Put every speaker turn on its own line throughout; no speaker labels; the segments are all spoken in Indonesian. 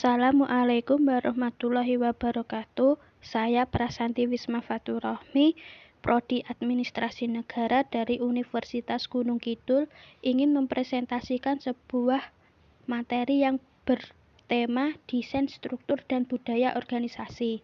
Assalamualaikum warahmatullahi wabarakatuh. Saya Prasanti Wisma Faturrohmi, Prodi Administrasi Negara dari Universitas Gunung Kidul, ingin mempresentasikan sebuah materi yang bertema desain struktur dan budaya organisasi.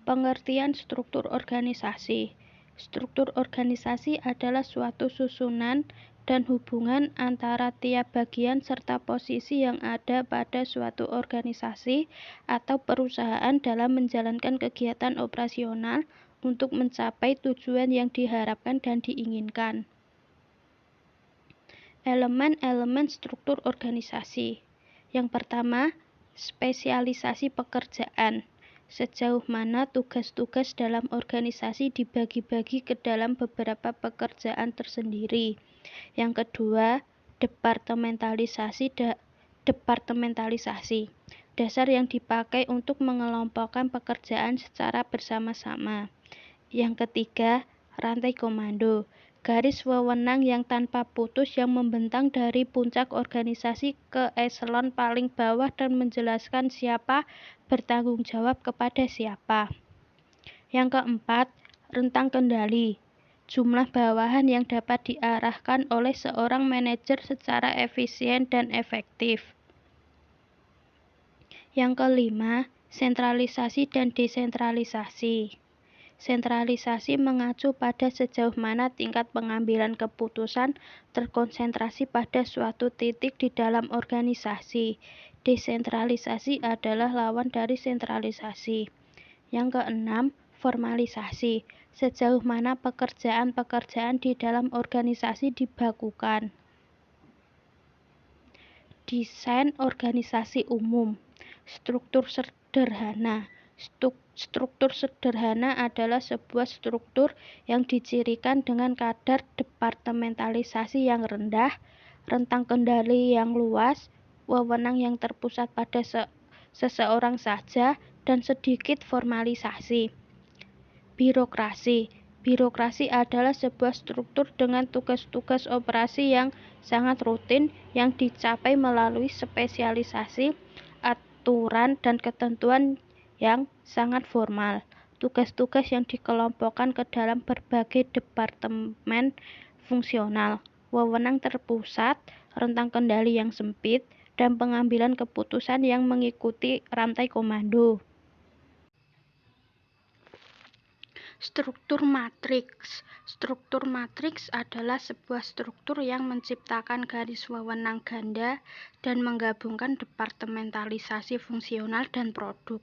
Pengertian struktur organisasi. Struktur organisasi adalah suatu susunan dan hubungan antara tiap bagian serta posisi yang ada pada suatu organisasi atau perusahaan dalam menjalankan kegiatan operasional untuk mencapai tujuan yang diharapkan dan diinginkan. Elemen-elemen struktur organisasi. Yang pertama, spesialisasi pekerjaan. Sejauh mana tugas-tugas dalam organisasi dibagi-bagi ke dalam beberapa pekerjaan tersendiri. Yang kedua, departementalisasi. Dasar yang dipakai untuk mengelompokkan pekerjaan secara bersama-sama. Yang ketiga, rantai komando. Garis wewenang yang tanpa putus yang membentang dari puncak organisasi ke eselon paling bawah dan menjelaskan siapa bertanggung jawab kepada siapa. Yang keempat, rentang kendali. Jumlah bawahan yang dapat diarahkan oleh seorang manajer secara efisien dan efektif. Yang kelima, sentralisasi dan desentralisasi. Sentralisasi mengacu pada sejauh mana tingkat pengambilan keputusan terkonsentrasi pada suatu titik di dalam organisasi. Desentralisasi adalah lawan dari sentralisasi. Yang keenam, formalisasi. Sejauh mana pekerjaan-pekerjaan di dalam organisasi dibakukan. Desain organisasi umum. Struktur sederhana. Struktur sederhana adalah sebuah struktur yang dicirikan dengan kadar departementalisasi yang rendah, rentang kendali yang luas, wewenang yang terpusat pada seseorang saja, dan sedikit formalisasi. Birokrasi. Birokrasi adalah sebuah struktur dengan tugas-tugas operasi yang sangat rutin yang dicapai melalui spesialisasi, aturan, dan ketentuan yang sangat formal. Tugas-tugas yang dikelompokkan ke dalam berbagai departemen fungsional, wewenang terpusat, rentang kendali yang sempit, dan pengambilan keputusan yang mengikuti rantai komando. Struktur matriks. Struktur matriks adalah sebuah struktur yang menciptakan garis wewenang ganda dan menggabungkan departementalisasi fungsional dan produk.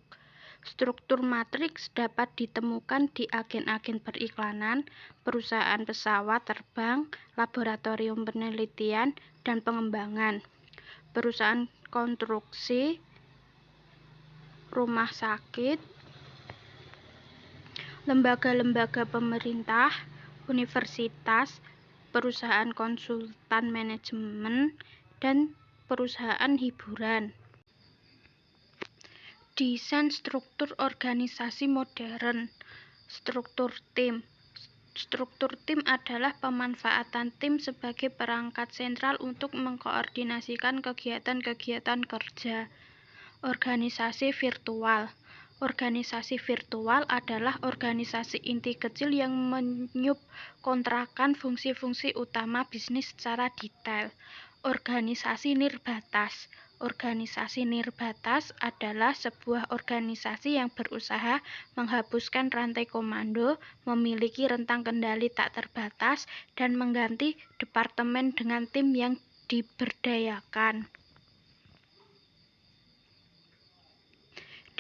Struktur matriks dapat ditemukan di agen-agen periklanan, perusahaan pesawat terbang, laboratorium penelitian dan pengembangan, perusahaan konstruksi, rumah sakit, lembaga-lembaga pemerintah, universitas, perusahaan konsultan manajemen, dan perusahaan hiburan. Desain struktur organisasi modern. Struktur tim. Struktur tim adalah pemanfaatan tim sebagai perangkat sentral untuk mengkoordinasikan kegiatan-kegiatan kerja. Organisasi virtual. Organisasi virtual adalah organisasi inti kecil yang menyubkontrakan fungsi-fungsi utama bisnis secara detail. Organisasi nirbatas. Organisasi nirbatas adalah sebuah organisasi yang berusaha menghapuskan rantai komando, memiliki rentang kendali tak terbatas, dan mengganti departemen dengan tim yang diberdayakan.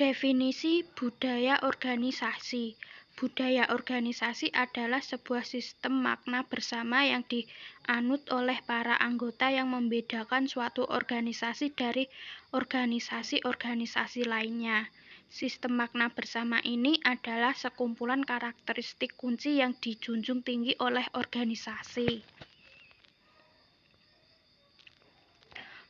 Definisi budaya organisasi. Budaya organisasi adalah sebuah sistem makna bersama yang dianut oleh para anggota yang membedakan suatu organisasi dari organisasi-organisasi lainnya. Sistem makna bersama ini adalah sekumpulan karakteristik kunci yang dijunjung tinggi oleh organisasi.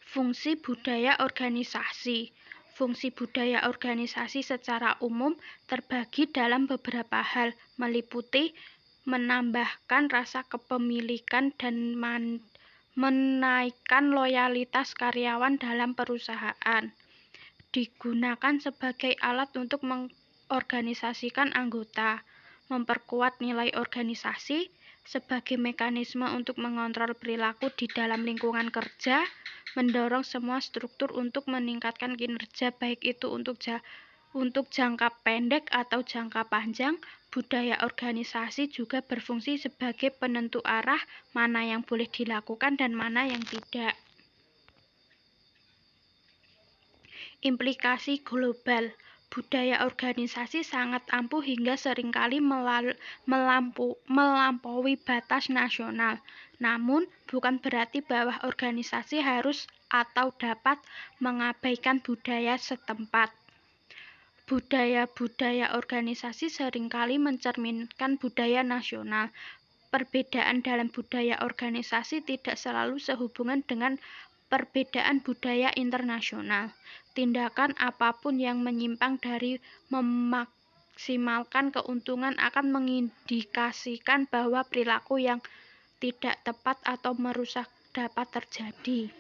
Fungsi budaya organisasi. Fungsi budaya organisasi secara umum terbagi dalam beberapa hal, meliputi menambahkan rasa kepemilikan dan menaikkan loyalitas karyawan dalam perusahaan, digunakan sebagai alat untuk mengorganisasikan anggota, memperkuat nilai organisasi, sebagai mekanisme untuk mengontrol perilaku di dalam lingkungan kerja, mendorong semua struktur untuk meningkatkan kinerja baik itu untuk jangka pendek atau jangka panjang. Budaya organisasi juga berfungsi sebagai penentu arah mana yang boleh dilakukan dan mana yang tidak. Implikasi global. Budaya organisasi sangat ampuh hingga seringkali melampaui batas nasional. Namun, bukan berarti bahwa organisasi harus atau dapat mengabaikan budaya setempat. Budaya-budaya organisasi seringkali mencerminkan budaya nasional. Perbedaan dalam budaya organisasi tidak selalu sehubungan dengan perbedaan budaya internasional. Tindakan apapun yang menyimpang dari memaksimalkan keuntungan akan mengindikasikan bahwa perilaku yang tidak tepat atau merusak dapat terjadi.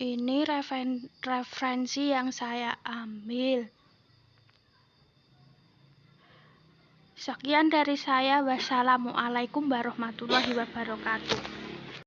Ini referensi yang saya ambil. Sekian dari saya. Wassalamualaikum warahmatullahi wabarakatuh.